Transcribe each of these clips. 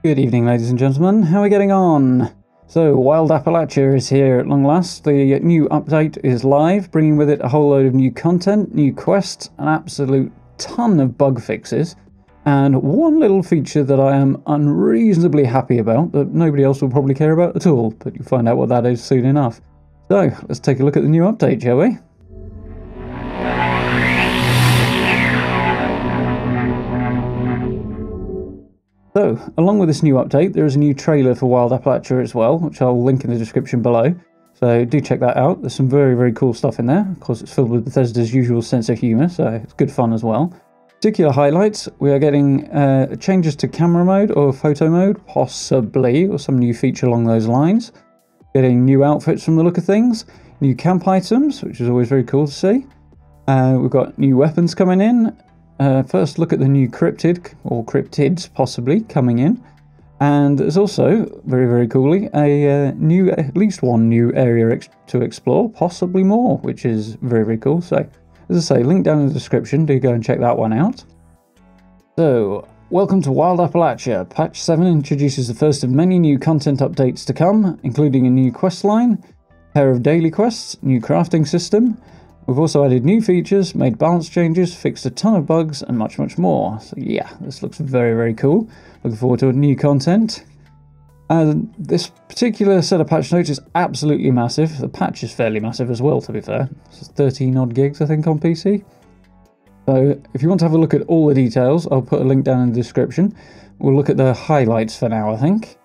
Good evening, ladies and gentlemen. How are we getting on? So, Wild Appalachia is here at long last. The new update is live, bringing with it a whole load of new content, new quests, an absolute ton of bug fixes, and one little feature that I am unreasonably happy about that nobody else will probably care about at all, but you'll find out what that is soon enough. So, let's take a look at the new update, shall we? So, along with this new update, there is a new trailer for Wild Appalachia as well, which I'll link in the description below. So do check that out. There's some very, very cool stuff in there. Of course, it's filled with Bethesda's usual sense of humour, so it's good fun as well. Particular highlights, we are getting changes to camera mode or photo mode, possibly, or some new feature along those lines. Getting new outfits from the look of things, new camp items, which is always very cool to see. We've got new weapons coming in. First look at the new cryptid, or cryptids possibly, coming in. And there's also, very, very coolly, at least one new area to explore, possibly more, which is very, very cool. So, as I say, link down in the description, do go and check that one out. So, welcome to Wild Appalachia. Patch 7 introduces the first of many new content updates to come, including a new quest line, pair of daily quests, new crafting system. We've also added new features, made balance changes, fixed a ton of bugs, and much, much more. So yeah, this looks very, very cool. Looking forward to new content. This particular set of patch notes is absolutely massive. The patch is fairly massive as well, to be fair. It's 13 odd gigs, I think, on PC. So if you want to have a look at all the details, I'll put a link down in the description. We'll look at the highlights for now, I think.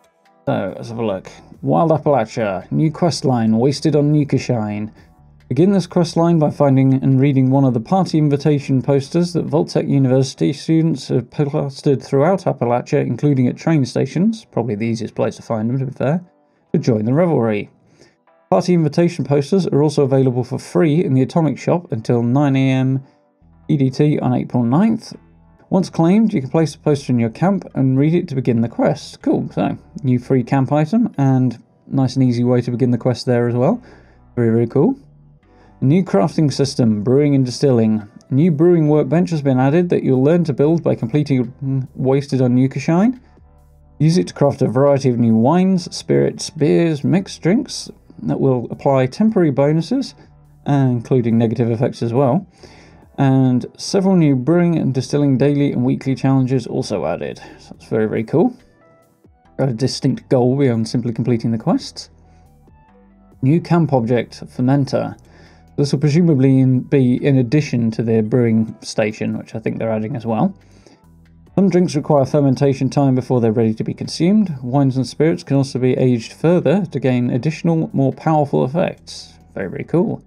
So let's have a look. Wild Appalachia, new quest line, wasted on Xion. Begin this questline by finding and reading one of the party invitation posters that Vault-Tec University students have plastered throughout Appalachia, including at train stations, probably the easiest place to find them to be fair, to join the revelry. Party invitation posters are also available for free in the Atomic Shop until 9 AM EDT on April 9th. Once claimed, you can place the poster in your camp and read it to begin the quest. Cool, so new free camp item and nice and easy way to begin the quest there as well. Very, very cool. A new crafting system, brewing and distilling. A new brewing workbench has been added that you'll learn to build by completing Wasted on Xion. Use it to craft a variety of new wines, spirits, beers, mixed drinks that will apply temporary bonuses, including negative effects as well. And several new brewing and distilling daily and weekly challenges also added. So that's very, very cool. Got a distinct goal beyond simply completing the quests. New camp object, fermenter. This will presumably be in addition to their brewing station, which I think they're adding as well. Some drinks require fermentation time before they're ready to be consumed. Wines and spirits can also be aged further to gain additional, more powerful effects. Very, very cool.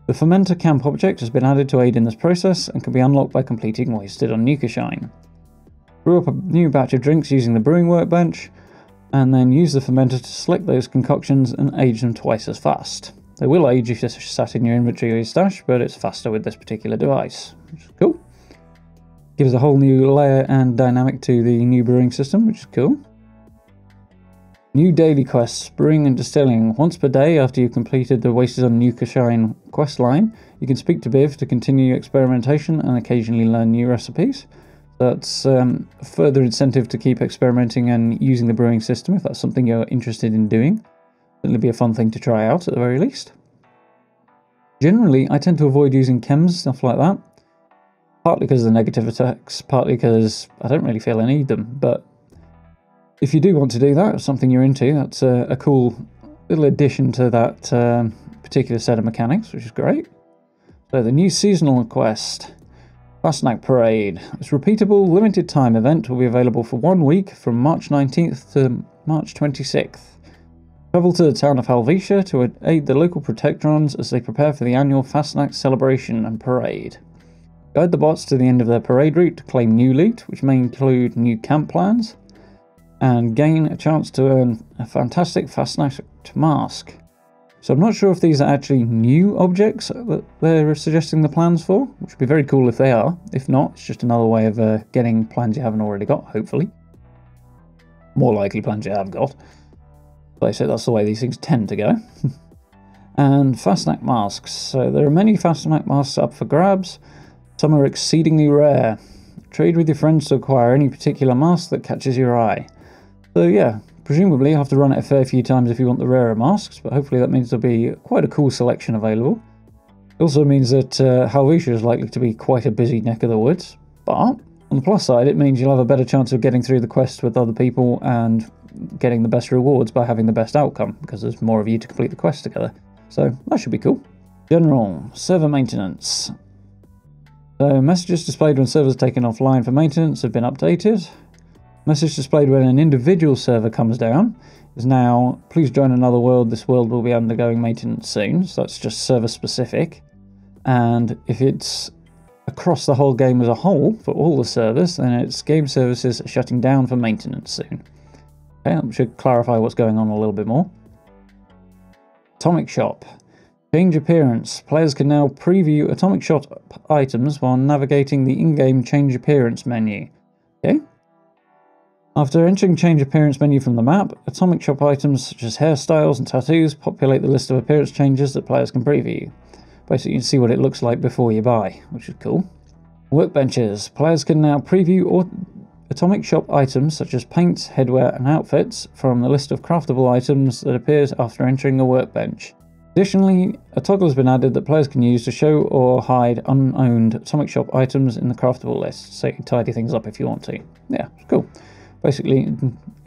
The fermenter camp object has been added to aid in this process and can be unlocked by completing Wasted on Xion. Brew up a new batch of drinks using the brewing workbench, and then use the fermenter to select those concoctions and age them twice as fast. They will age if they're sat in your inventory or your stash, but it's faster with this particular device, which is cool. Gives a whole new layer and dynamic to the new brewing system, which is cool. New daily quests, brewing and distilling. Once per day after you've completed the Wasted on Xion quest line, you can speak to Biv to continue experimentation and occasionally learn new recipes. That's further incentive to keep experimenting and using the brewing system if that's something you're interested in doing. It'll be a fun thing to try out at the very least. Generally, I tend to avoid using chems, stuff like that. Partly because of the negative attacks, partly because I don't really feel I need them. But if you do want to do that, or something you're into, that's a cool little addition to that particular set of mechanics, which is great. So the new seasonal quest, Fastnack Parade. This repeatable, limited time event will be available for 1 week from March 19th to March 26th. Travel to the town of Helvetia to aid the local Protectrons as they prepare for the annual Fastnack celebration and parade. Guide the bots to the end of their parade route to claim new loot, which may include new camp plans, and gain a chance to earn a fantastic Fastnack mask. So I'm not sure if these are actually new objects that they're suggesting the plans for, which would be very cool if they are. If not, it's just another way of getting plans you haven't already got, hopefully. More likely plans you have got. But I say that's the way these things tend to go. And Fastnack masks. So there are many Fastnack masks up for grabs. Some are exceedingly rare. Trade with your friends to acquire any particular mask that catches your eye. So yeah, presumably you'll have to run it a fair few times if you want the rarer masks, but hopefully that means there'll be quite a cool selection available. It also means that Helvetia is likely to be quite a busy neck of the woods, but on the plus side, it means you'll have a better chance of getting through the quests with other people and getting the best rewards by having the best outcome, because there's more of you to complete the quest together. So that should be cool. General, server maintenance. So messages displayed when servers are taken offline for maintenance have been updated. Message displayed when an individual server comes down is now, please join another world, this world will be undergoing maintenance soon. So that's just server specific. And if it's across the whole game as a whole, for all the servers, then it's game services are shutting down for maintenance soon. Okay, that should clarify what's going on a little bit more. Atomic Shop. Change appearance. Players can now preview Atomic Shop items while navigating the in-game Change Appearance menu. Okay. After entering Change Appearance menu from the map, Atomic Shop items such as hairstyles and tattoos populate the list of appearance changes that players can preview. Basically, you can see what it looks like before you buy, which is cool. Workbenches. Players can now preview Atomic Shop items such as paints, headwear and outfits from the list of craftable items that appears after entering a workbench. Additionally, a toggle has been added that players can use to show or hide unowned Atomic Shop items in the craftable list, so you can tidy things up if you want to. Yeah, it's cool. Basically,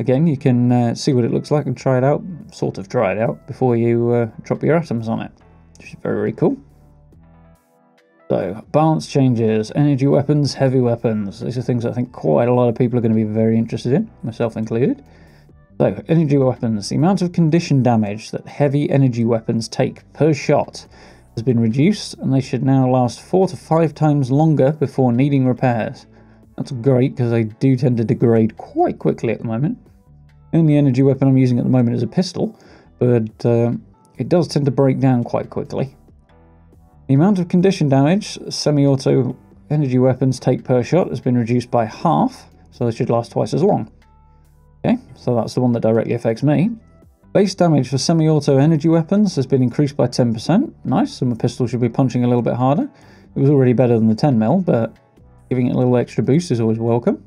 again, you can see what it looks like and try it out, sort of try it out, before you drop your atoms on it, which is very, very cool. So, balance changes, energy weapons, heavy weapons. These are things I think quite a lot of people are going to be very interested in, myself included. So, energy weapons. The amount of condition damage that heavy energy weapons take per shot has been reduced, and they should now last 4 to 5 times longer before needing repairs. That's great, because they do tend to degrade quite quickly at the moment. The only energy weapon I'm using at the moment is a pistol, but it does tend to break down quite quickly. The amount of condition damage semi-auto energy weapons take per shot has been reduced by half, so they should last twice as long. Okay, so that's the one that directly affects me. Base damage for semi-auto energy weapons has been increased by 10%. Nice, so my pistol should be punching a little bit harder. It was already better than the 10mm, but giving it a little extra boost is always welcome.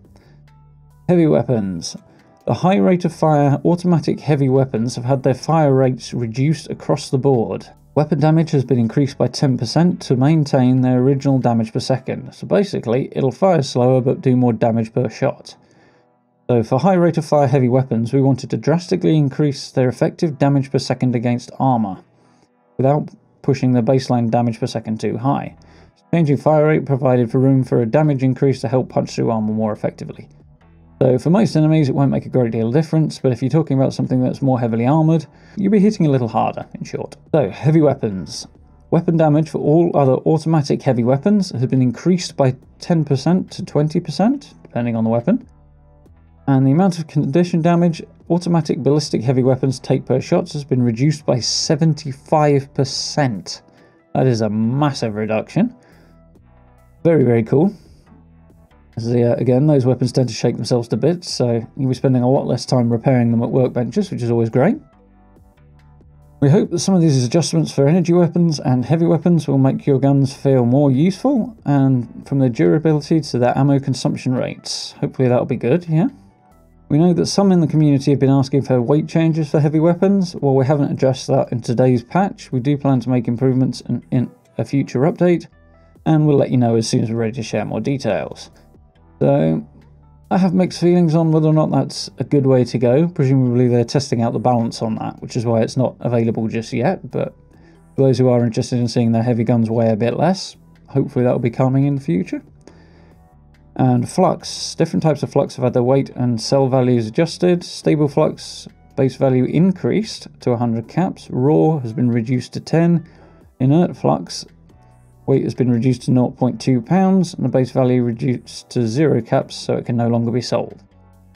Heavy weapons. The high rate of fire automatic heavy weapons have had their fire rates reduced across the board. Weapon damage has been increased by 10% to maintain their original damage per second. So basically, it'll fire slower but do more damage per shot. So for high rate of fire heavy weapons, we wanted to drastically increase their effective damage per second against armor, without pushing the baseline damage per second too high. Changing fire rate provided for room for a damage increase to help punch through armor more effectively. So for most enemies it won't make a great deal of difference, but if you're talking about something that's more heavily armoured, you'll be hitting a little harder, in short. So, heavy weapons. Weapon damage for all other automatic heavy weapons has been increased by 10% to 20%, depending on the weapon. And the amount of condition damage automatic ballistic heavy weapons take per shot has been reduced by 75%. That is a massive reduction. Very, very cool. As again, those weapons tend to shake themselves to bits, so you'll be spending a lot less time repairing them at workbenches, which is always great. We hope that some of these adjustments for energy weapons and heavy weapons will make your guns feel more useful, and from their durability to their ammo consumption rates. Hopefully that'll be good, yeah? We know that some in the community have been asking for weight changes for heavy weapons. While we haven't addressed that in today's patch, we do plan to make improvements in a future update, and we'll let you know as soon as we're ready to share more details. So, I have mixed feelings on whether or not that's a good way to go. Presumably they're testing out the balance on that, which is why it's not available just yet, but for those who are interested in seeing their heavy guns weigh a bit less, hopefully that will be coming in the future. And flux. Different types of flux have had their weight and cell values adjusted. Stable flux base value increased to 100 caps. Raw has been reduced to 10. Inert flux weight has been reduced to 0.2 pounds, and the base value reduced to 0 caps, so it can no longer be sold.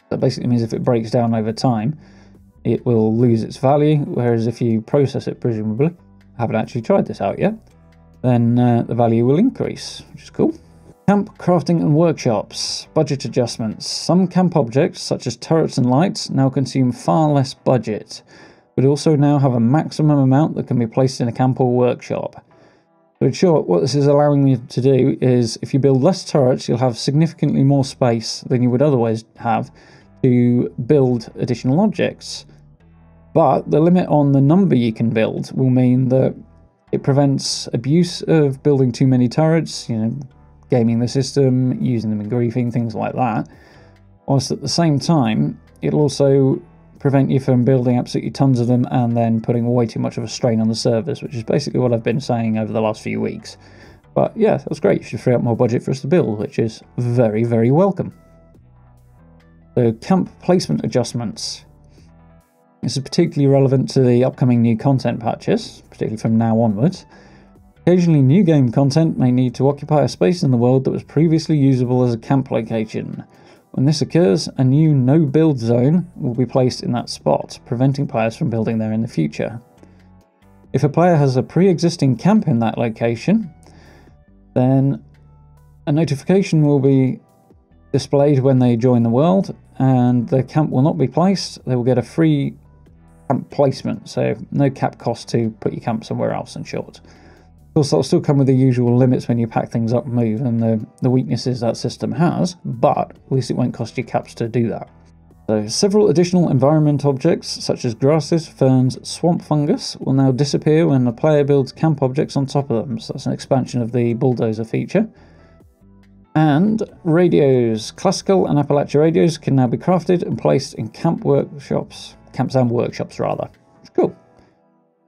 That basically means if it breaks down over time, it will lose its value, whereas if you process it, presumably, I haven't actually tried this out yet, then the value will increase, which is cool. Camp, crafting and workshops. Budget adjustments. Some camp objects, such as turrets and lights, now consume far less budget, but also now have a maximum amount that can be placed in a camp or workshop. So in short, what this is allowing you to do is, if you build less turrets, you'll have significantly more space than you would otherwise have to build additional objects. But the limit on the number you can build will mean that it prevents abuse of building too many turrets, gaming the system, using them in griefing, things like that. Whilst at the same time, it'll also prevent you from building absolutely tons of them and then putting way too much of a strain on the servers, which is basically what I've been saying over the last few weeks. But yeah, that's great. You should free up more budget for us to build, which is very, very welcome. So, camp placement adjustments. This is particularly relevant to the upcoming new content patches, particularly from now onwards. Occasionally, new game content may need to occupy a space in the world that was previously usable as a camp location. When this occurs, a new no-build zone will be placed in that spot, preventing players from building there in the future. If a player has a pre-existing camp in that location, then a notification will be displayed when they join the world, and the camp will not be placed. They will get a free camp placement, so no cap cost to put your camp somewhere else, in short. Of course, that'll still come with the usual limits when you pack things up and move, and the weaknesses that system has, but at least it won't cost you caps to do that. So, several additional environment objects, such as grasses, ferns, swamp fungus, will now disappear when the player builds camp objects on top of them, so that's an expansion of the bulldozer feature. And radios. Classical and Appalachia radios can now be crafted and placed in camps and workshops rather. It's cool.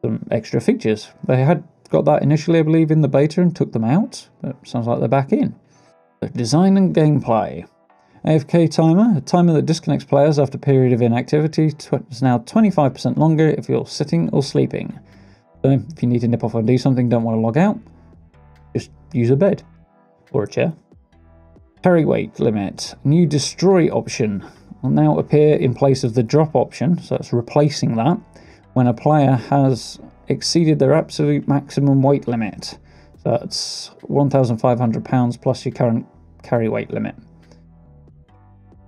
Some extra features. They had got that initially, I believe, in the beta and took them out, but sounds like they're back in. So, design and gameplay. AFK timer, a timer that disconnects players after a period of inactivity, is now 25% longer if you're sitting or sleeping. So if you need to nip off and do something, don't want to log out, just use a bed or a chair. Carry weight limit. New destroy option will now appear in place of the drop option, so it's replacing that when a player has exceeded their absolute maximum weight limit. So that's £1,500 plus your current carry weight limit.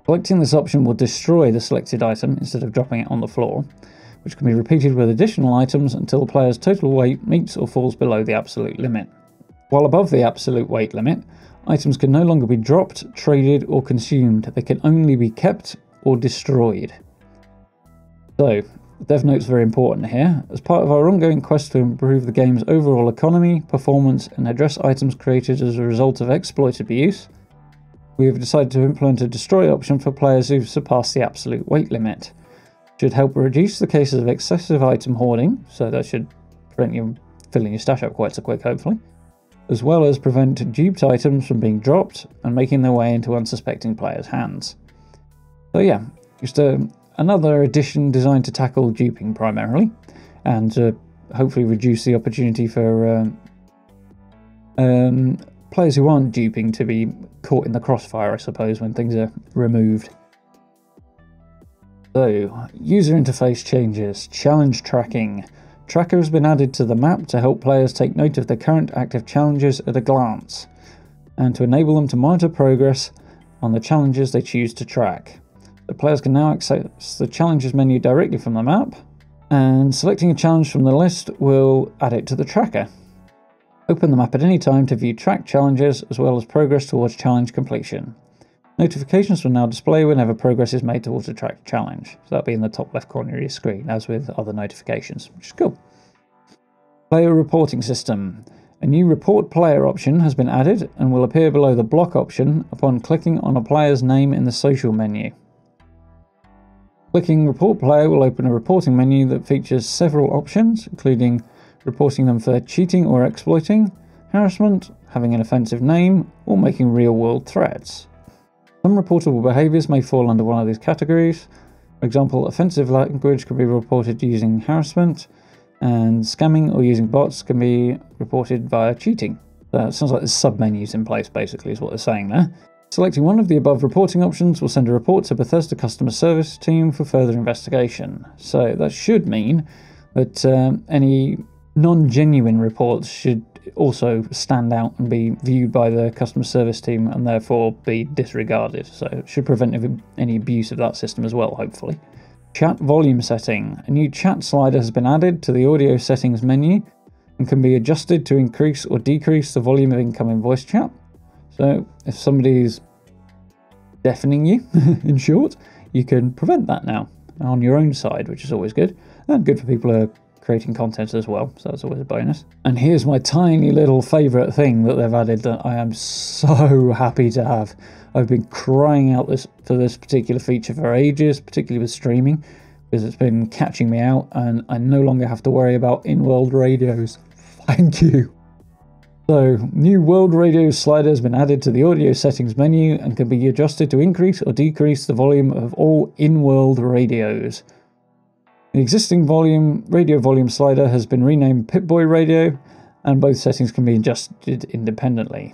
Selecting this option will destroy the selected item instead of dropping it on the floor, which can be repeated with additional items until the player's total weight meets or falls below the absolute limit. While above the absolute weight limit, items can no longer be dropped, traded or consumed. They can only be kept or destroyed. So, dev note's very important here. As part of our ongoing quest to improve the game's overall economy, performance and address items created as a result of exploit abuse, we have decided to implement a destroy option for players who've surpassed the absolute weight limit. It should help reduce the cases of excessive item hoarding, so that should prevent you filling your stash up quite so quick, hopefully, as well as prevent duped items from being dropped and making their way into unsuspecting players' hands. So yeah, just another addition designed to tackle duping primarily, and hopefully reduce the opportunity for players who aren't duping to be caught in the crossfire, I suppose, when things are removed. So, user interface changes. Challenge tracking. Tracker has been added to the map to help players take note of their current active challenges at a glance, and to enable them to monitor progress on the challenges they choose to track. The players can now access the challenges menu directly from the map, and selecting a challenge from the list will add it to the tracker. Open the map at any time to view tracked challenges as well as progress towards challenge completion. Notifications will now display whenever progress is made towards a tracked challenge. So that'll be in the top left corner of your screen, as with other notifications, which is cool. Player reporting system. A new report player option has been added and will appear below the block option upon clicking on a player's name in the social menu. Clicking report player will open a reporting menu that features several options, including reporting them for cheating or exploiting, harassment, having an offensive name, or making real-world threats. Some reportable behaviours may fall under one of these categories. For example, offensive language can be reported using harassment, and scamming or using bots can be reported via cheating. It sounds like there's sub-menus in place, basically, is what they're saying there. Selecting one of the above reporting options will send a report to Bethesda customer service team for further investigation. So that should mean that any non-genuine reports should also stand out and be viewed by the customer service team and therefore be disregarded. So it should prevent any abuse of that system as well, hopefully. Chat volume setting. A new chat slider has been added to the audio settings menu and can be adjusted to increase or decrease the volume of incoming voice chat. So if somebody's deafening you, in short, you can prevent that now on your own side, which is always good. And good for people who are creating content as well, so that's always a bonus. And here's my tiny little favourite thing that they've added that I am so happy to have. I've been crying out for this particular feature for ages, particularly with streaming, because it's been catching me out, and I no longer have to worry about in-world radios. Thank you. So, new world radio slider has been added to the audio settings menu and can be adjusted to increase or decrease the volume of all in-world radios. The existing radio volume slider has been renamed Pip-Boy Radio, and both settings can be adjusted independently.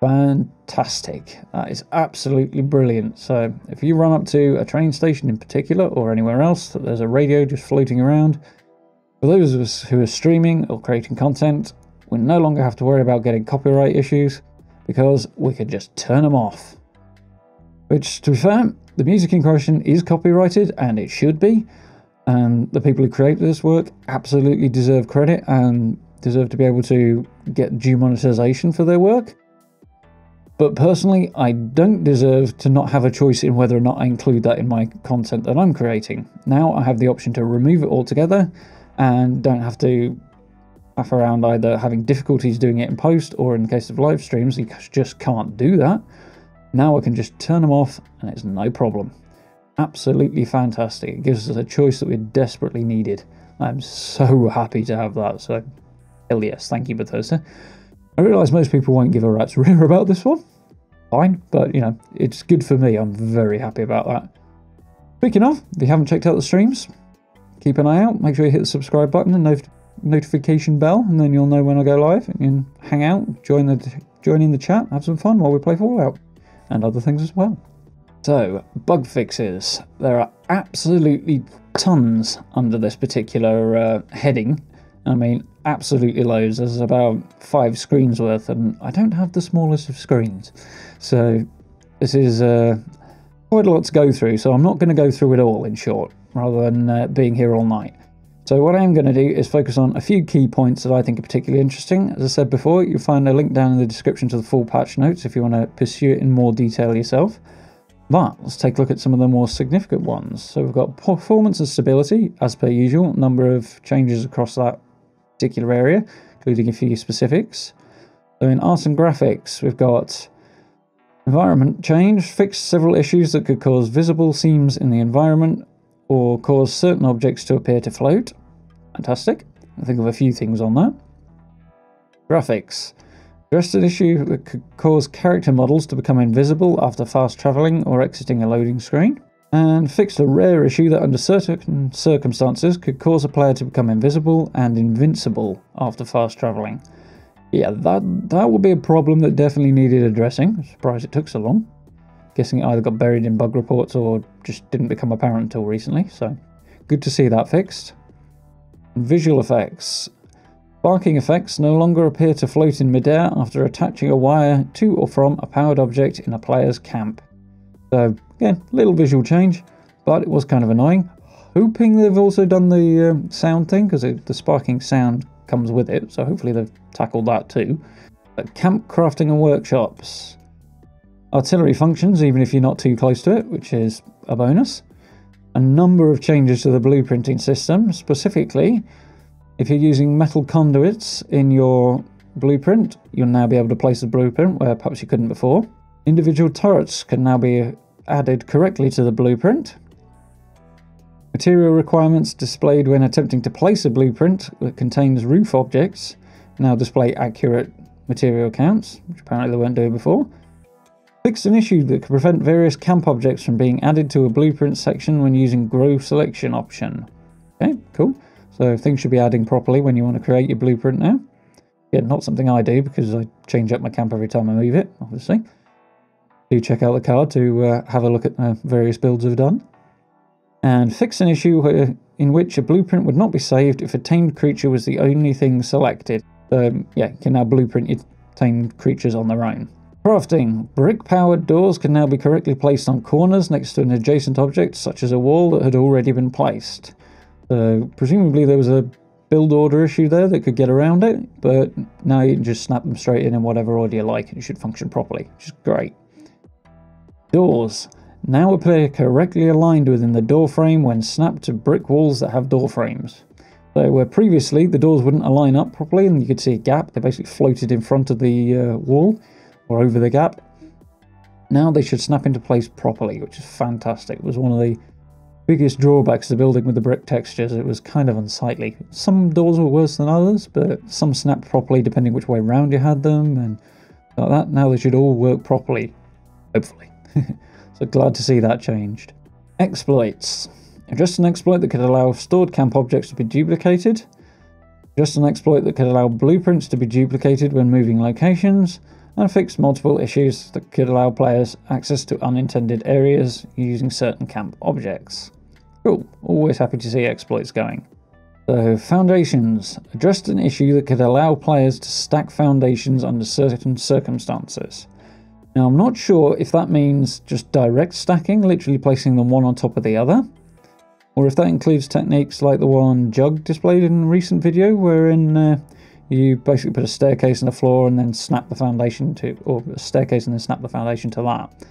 Fantastic. That is absolutely brilliant. So if you run up to a train station in particular, or anywhere else that there's a radio just floating around, for those of us who are streaming or creating content, we no longer have to worry about getting copyright issues, because we can just turn them off. Which, to be fair, the music in question is copyrighted, and it should be, and the people who create this work absolutely deserve credit and deserve to be able to get due monetization for their work. But personally, I don't deserve to not have a choice in whether or not I include that in my content that I'm creating. Now I have the option to remove it altogether and don't have to faff around either having difficulties doing it in post, or in the case of live streams, you just can't do that. Now I can just turn them off and it's no problem. Absolutely fantastic. It gives us a choice that we desperately needed. I'm so happy to have that. So, hell yes, thank you, Bethesda. I realise most people won't give a rat's rear about this one. Fine, but you know, it's good for me. I'm very happy about that. Speaking of, if you haven't checked out the streams, keep an eye out. Make sure you hit the subscribe button and notification bell, and then you'll know when I go live. And you can hang out, join in the chat, have some fun while we play Fallout and other things as well. So, bug fixes. There are absolutely tons under this particular heading. I mean, absolutely loads. There's about 5 screens worth, and I don't have the smallest of screens. So, this is quite a lot to go through, so I'm not going to go through it all, in short, rather than being here all night. So what I am going to do is focus on a few key points that I think are particularly interesting. As I said before, you'll find a link down in the description to the full patch notes if you want to pursue it in more detail yourself. But let's take a look at some of the more significant ones. So we've got performance and stability, as per usual, number of changes across that particular area, including a few specifics. So in art and graphics, we've got environment change, fixed several issues that could cause visible seams in the environment or cause certain objects to appear to float. Fantastic. I think of a few things on that. Graphics. Addressed an issue that could cause character models to become invisible after fast travelling or exiting a loading screen. And fixed a rare issue that under certain circumstances could cause a player to become invisible and invincible after fast travelling. Yeah, that would be a problem that definitely needed addressing. I'm surprised it took so long. Guessing it either got buried in bug reports or just didn't become apparent until recently, so good to see that fixed. Visual effects. Sparking effects no longer appear to float in midair after attaching a wire to or from a powered object in a player's camp. So, again, little visual change, but it was kind of annoying. Hoping they've also done the sound thing, because the sparking sound comes with it, so hopefully they've tackled that too. But camp crafting and workshops. Artillery functions, even if you're not too close to it, which is a bonus. A number of changes to the blueprinting system, specifically, if you're using metal conduits in your blueprint, you'll now be able to place the blueprint where perhaps you couldn't before. Individual turrets can now be added correctly to the blueprint. Material requirements displayed when attempting to place a blueprint that contains roof objects now display accurate material counts, which apparently they weren't doing before. Fixed an issue that could prevent various camp objects from being added to a blueprint section when using grow selection option. Okay, cool. So things should be adding properly when you want to create your blueprint now. Yeah, not something I do because I change up my camp every time I move it, obviously. Do check out the card to have a look at various builds I've done. And fix an issue in which a blueprint would not be saved if a tamed creature was the only thing selected. Yeah, you can now blueprint your tamed creatures on their own. Crafting. Brick-powered doors can now be correctly placed on corners next to an adjacent object, such as a wall that had already been placed. So, presumably there was a build order issue there that could get around it, but now you can just snap them straight in whatever order you like, and it should function properly, which is great. Doors. Now appear correctly aligned within the door frame when snapped to brick walls that have door frames. So where previously the doors wouldn't align up properly and you could see a gap, they basically floated in front of the wall or over the gap. Now they should snap into place properly, which is fantastic. It was one of the biggest drawbacks to building with the brick textures. It was kind of unsightly. Some doors were worse than others, but some snapped properly depending which way round you had them and like that. Now they should all work properly, hopefully. So glad to see that changed. Exploits. Just an exploit that could allow stored camp objects to be duplicated. Just an exploit that could allow blueprints to be duplicated when moving locations. And fix multiple issues that could allow players access to unintended areas using certain camp objects. Cool, always happy to see exploits going. So, foundations. Addressed an issue that could allow players to stack foundations under certain circumstances. Now, I'm not sure if that means just direct stacking, literally placing them one on top of the other, or if that includes techniques like the one Jug displayed in a recent video, wherein you basically put a staircase in the floor and then snap the foundation to, or a staircase and then snap the foundation to that.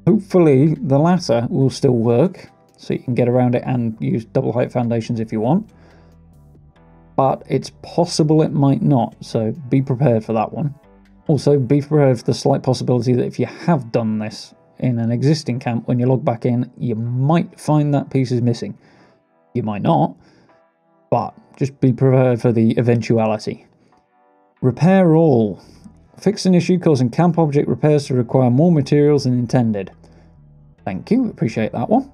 Hopefully the latter will still work, so you can get around it and use double height foundations if you want. But it's possible it might not, so be prepared for that one. Also, be prepared for the slight possibility that if you have done this in an existing camp, when you log back in, you might find that piece is missing. You might not, but just be prepared for the eventuality. Repair all. Fix an issue causing camp object repairs to require more materials than intended. Thank you, appreciate that one.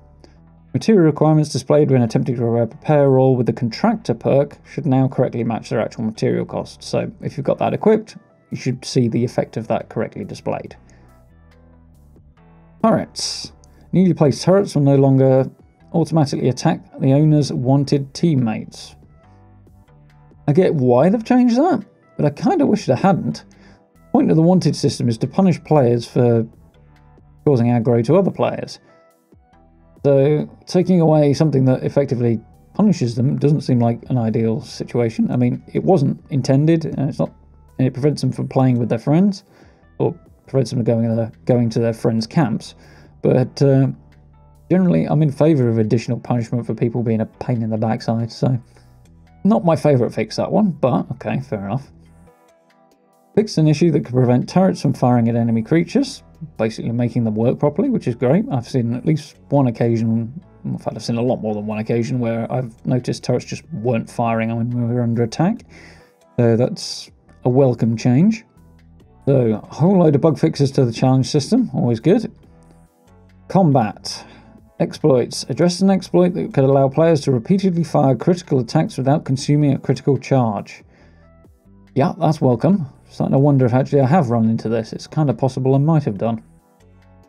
Material requirements displayed when attempting to repair all with the contractor perk should now correctly match their actual material cost. So if you've got that equipped, you should see the effect of that correctly displayed. Turrets. Newly placed turrets will no longer automatically attack the owner's wanted teammates. I get why they've changed that, but I kind of wish they hadn't. The point of the wanted system is to punish players for causing aggro to other players. So taking away something that effectively punishes them doesn't seem like an ideal situation. I mean, it wasn't intended, and it's not, and it prevents them from playing with their friends, or prevents them from going to their friends' camps. But generally, I'm in favour of additional punishment for people being a pain in the backside. So, not my favourite fix, that one, but okay, fair enough. Fixed an issue that could prevent turrets from firing at enemy creatures, basically making them work properly, which is great. I've seen at least one occasion, in fact I've seen a lot more than one occasion, where I've noticed turrets just weren't firing when we were under attack. So that's a welcome change. So, a whole load of bug fixes to the challenge system, always good. Combat. Exploits. Address an exploit that could allow players to repeatedly fire critical attacks without consuming a critical charge. Yeah, that's welcome. Starting to wonder if actually I have run into this. It's kind of possible I might have done.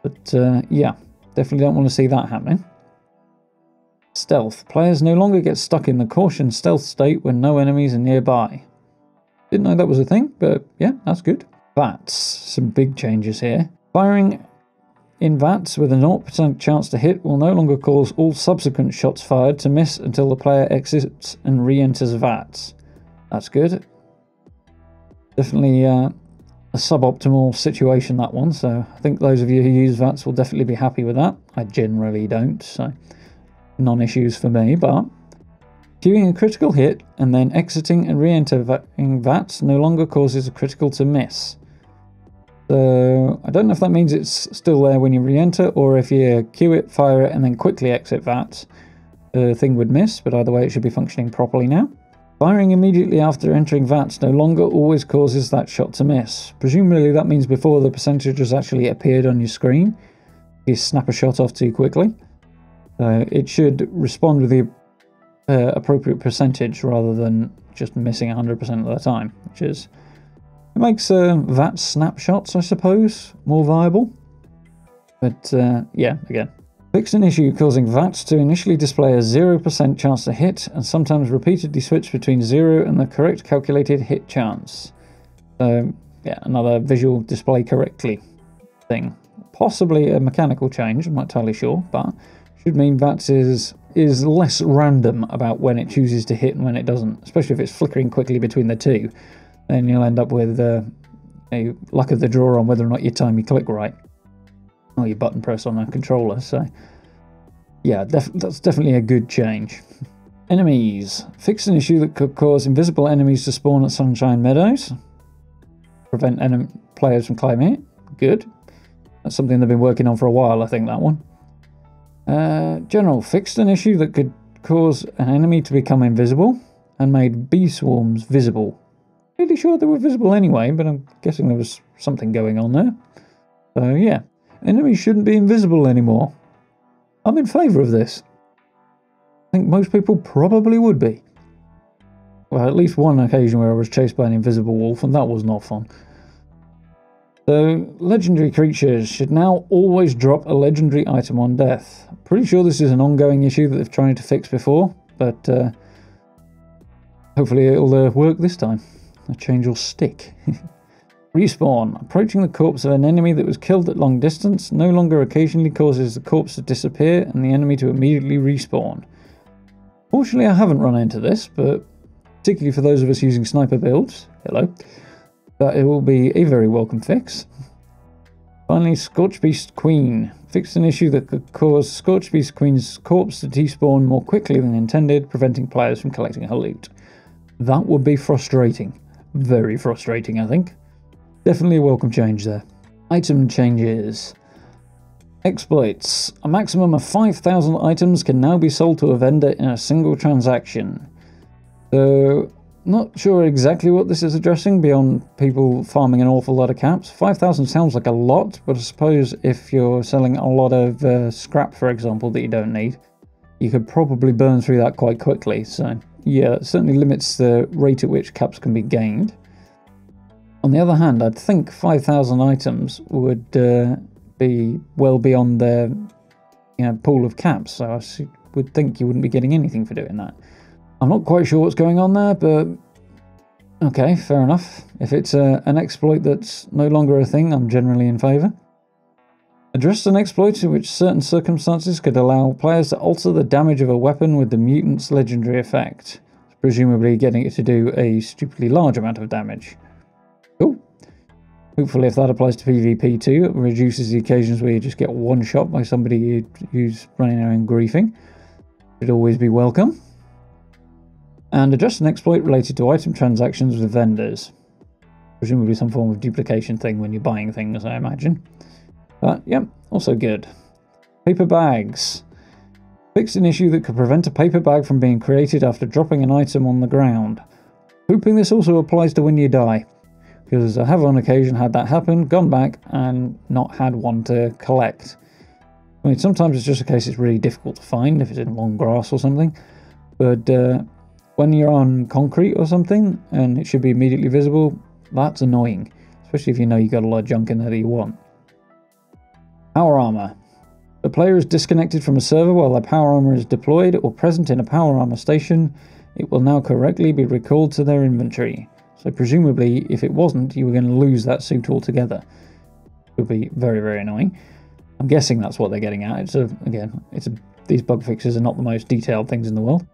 But yeah, definitely don't want to see that happening. Stealth. Players no longer get stuck in the caution stealth state when no enemies are nearby. Didn't know that was a thing, but yeah, that's good. VATS. Some big changes here. Firing in VATS with a 0% chance to hit will no longer cause all subsequent shots fired to miss until the player exits and re-enters VATS. That's good. Definitely a suboptimal situation, that one, so I think those of you who use VATS will definitely be happy with that. I generally don't, so non-issues for me, but queuing a critical hit and then exiting and re-entering VATS no longer causes a critical to miss. So I don't know if that means it's still there when you re-enter, or if you queue it, fire it, and then quickly exit VATS, the thing would miss, but either way it should be functioning properly now. Firing immediately after entering VATS no longer always causes that shot to miss. Presumably that means before the percentage has actually appeared on your screen, if you snap a shot off too quickly. It should respond with the appropriate percentage rather than just missing 100% of the time, which is... It makes VATS snapshots, I suppose, more viable. But yeah, again. Fix an issue causing VATS to initially display a 0% chance to hit and sometimes repeatedly switch between 0 and the correct calculated hit chance. So yeah, another visual display correctly thing. Possibly a mechanical change, I'm not entirely sure, but should mean VATS is less random about when it chooses to hit and when it doesn't, especially if it's flickering quickly between the two. Then you'll end up with a luck of the draw on whether or not you time your click right. or you button press on a controller. So yeah, that's definitely a good change. Enemies. Fixed an issue that could cause invisible enemies to spawn at Sunshine Meadows. Prevent players from climbing it. Good. That's something they've been working on for a while, I think, that one. General. Fixed an issue that could cause an enemy to become invisible and made bee swarms visible. Really sure they were visible anyway, but I'm guessing there was something going on there. So yeah, enemies shouldn't be invisible anymore. I'm in favour of this. I think most people probably would be. Well, at least one occasion where I was chased by an invisible wolf, and that was not fun. So, legendary creatures should now always drop a legendary item on death. Pretty sure this is an ongoing issue that they've tried to fix before, but hopefully it'll work this time. The change will stick. Respawn. Approaching the corpse of an enemy that was killed at long distance no longer occasionally causes the corpse to disappear and the enemy to immediately respawn. Fortunately, I haven't run into this, but particularly for those of us using sniper builds, hello, that it will be a very welcome fix. Finally, Scorchbeast Queen. Fixed an issue that could cause Scorchbeast Queen's corpse to despawn more quickly than intended, preventing players from collecting her loot. That would be frustrating. Very frustrating, I think. Definitely a welcome change there. Item changes. Exploits. A maximum of 5,000 items can now be sold to a vendor in a single transaction. So, not sure exactly what this is addressing beyond people farming an awful lot of caps. 5,000 sounds like a lot, but I suppose if you're selling a lot of scrap, for example, that you don't need, you could probably burn through that quite quickly. So, yeah, it certainly limits the rate at which caps can be gained. On the other hand, I'd think 5,000 items would be well beyond their pool of caps, so I would think you wouldn't be getting anything for doing that. I'm not quite sure what's going on there, but okay, fair enough. If it's an exploit that's no longer a thing, I'm generally in favour. Addressed an exploit in which certain circumstances could allow players to alter the damage of a weapon with the mutant's legendary effect, presumably getting it to do a stupidly large amount of damage. Cool. Hopefully if that applies to PvP too, it reduces the occasions where you just get one shot by somebody who's running around griefing. Should always be welcome. And address an exploit related to item transactions with vendors. Presumably some form of duplication thing when you're buying things, I imagine. But, yep, also good. Paper bags. Fixed an issue that could prevent a paper bag from being created after dropping an item on the ground. Hoping this also applies to when you die, because I have on occasion had that happen, gone back, and not had one to collect. I mean, sometimes it's just a case it's really difficult to find, if it's in long grass or something, but when you're on concrete or something, and it should be immediately visible, that's annoying, especially if you know you've got a lot of junk in there that you want. Power armor. The player is disconnected from a server while their power armor is deployed or present in a power armor station. It will now correctly be recalled to their inventory. So presumably, if it wasn't, you were going to lose that suit altogether. It would be very, very annoying. I'm guessing that's what they're getting at. These bug fixes are not the most detailed things in the world.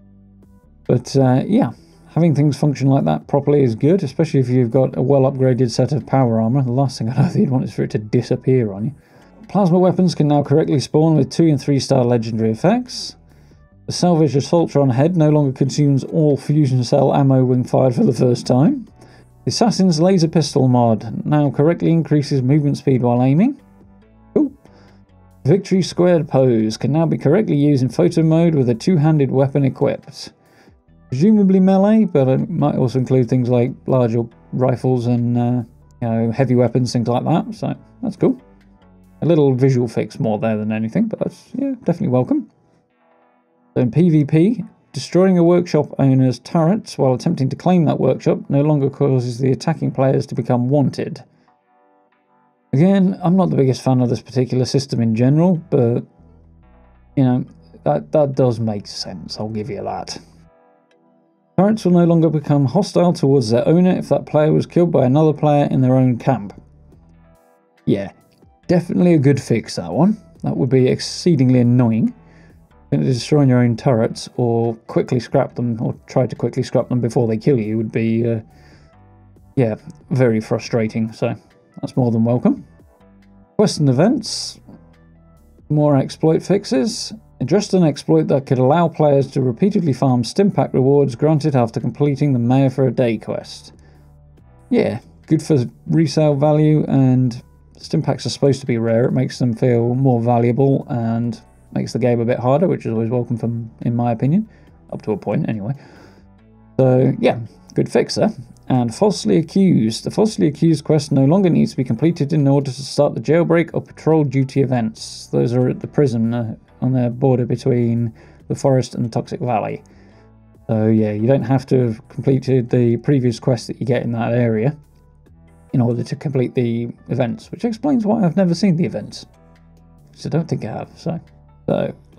But yeah, having things function like that properly is good, especially if you've got a well-upgraded set of power armor. The last thing I know you'd want is for it to disappear on you. Plasma weapons can now correctly spawn with 2 and 3 star legendary effects. The salvage assaultron head no longer consumes all fusion cell ammo when fired for the first time. The assassin's laser pistol mod now correctly increases movement speed while aiming. Cool. Victory squared pose can now be correctly used in photo mode with a 2-handed weapon equipped. Presumably melee, but it might also include things like larger rifles and heavy weapons, things like that. So that's cool. A little visual fix more there than anything, but that's definitely welcome. So in PvP, destroying a workshop owner's turrets while attempting to claim that workshop no longer causes the attacking players to become wanted. Again, I'm not the biggest fan of this particular system in general, but that does make sense, I'll give you that. Turrets will no longer become hostile towards their owner if that player was killed by another player in their own camp. Yeah, definitely a good fix, that one. That would be exceedingly annoying. Destroying your own turrets or quickly scrap them, or try to quickly scrap them before they kill you would be, very frustrating, so that's more than welcome. Quests and events. More exploit fixes. Addressed an exploit that could allow players to repeatedly farm Stimpack rewards granted after completing the Mayor for a Day quest. Yeah, good for resale value, and Stimpaks are supposed to be rare. It makes them feel more valuable and makes the game a bit harder, which is always welcome from, in my opinion. Up to a point, anyway. So, yeah, good fix there. And Falsely Accused. The Falsely Accused quest no longer needs to be completed in order to start the jailbreak or patrol duty events. Those are at the prison on the border between the forest and the Toxic Valley. So yeah, you don't have to have completed the previous quest that you get in that area in order to complete the events, which explains why I've never seen the events. So I don't think I have. So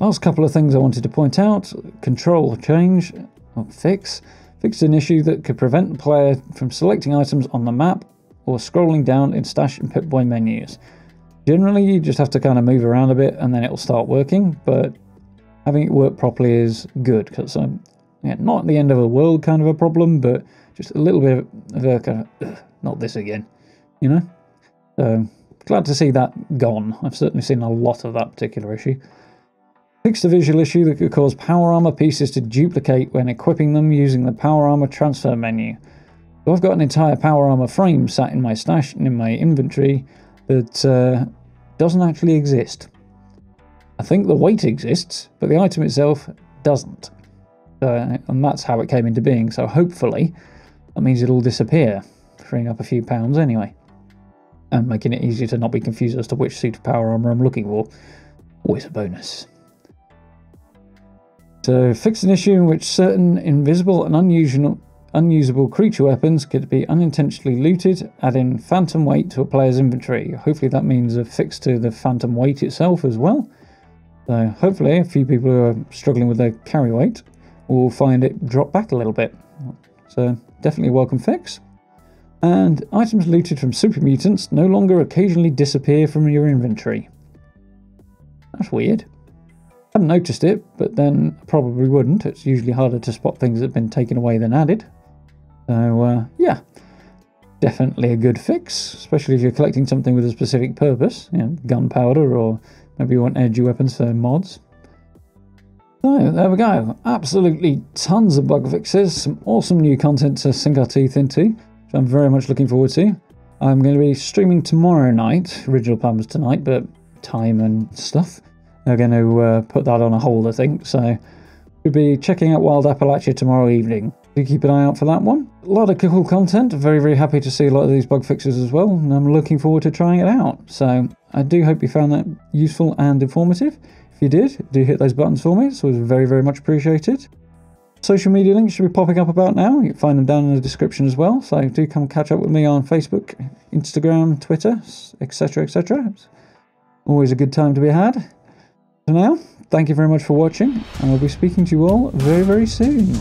last couple of things I wanted to point out. Control change, or fix. Fixed an issue that could prevent the player from selecting items on the map or scrolling down in Stash and Pip-Boy menus. Generally, you just have to kind of move around a bit and then it'll start working, but having it work properly is good, because yeah, not at the end of the world kind of a problem, but just a little bit of a kind of, not this again, you know? So, glad to see that gone. I've certainly seen a lot of that particular issue. Fixed a visual issue that could cause power armor pieces to duplicate when equipping them using the power armor transfer menu. So I've got an entire power armor frame sat in my stash and in my inventory that doesn't actually exist. I think the weight exists, but the item itself doesn't. And that's how it came into being, so hopefully that means it'll disappear, freeing up a few pounds anyway. And making it easier to not be confused as to which suit of power armor I'm looking for. Always a bonus. So, fixed an issue in which certain invisible and unusable creature weapons could be unintentionally looted, adding phantom weight to a player's inventory. Hopefully that means a fix to the phantom weight itself as well. So, hopefully a few people who are struggling with their carry weight will find it drop back a little bit. So, definitely a welcome fix. And items looted from super mutants no longer occasionally disappear from your inventory. That's weird. I hadn't noticed it, but then I probably wouldn't. It's usually harder to spot things that have been taken away than added. So, yeah, definitely a good fix, especially if you're collecting something with a specific purpose, you know, gunpowder, or maybe you want edgy weapons for mods. So, there we go. Absolutely tons of bug fixes, some awesome new content to sink our teeth into, which I'm very much looking forward to. I'm going to be streaming tomorrow night. Original plan was tonight, but time and stuff. They're going to put that on a hold, I think, so we'll be checking out Wild Appalachia tomorrow evening. Do keep an eye out for that one. A lot of cool content. Very, very happy to see a lot of these bug fixes as well, and I'm looking forward to trying it out. So I do hope you found that useful and informative. If you did, do hit those buttons for me. It was very, very much appreciated. Social media links should be popping up about now. You can find them down in the description as well, so do come catch up with me on Facebook, Instagram, Twitter, etc, etc. Always a good time to be had. For now, thank you very much for watching, and I'll be speaking to you all very, very soon.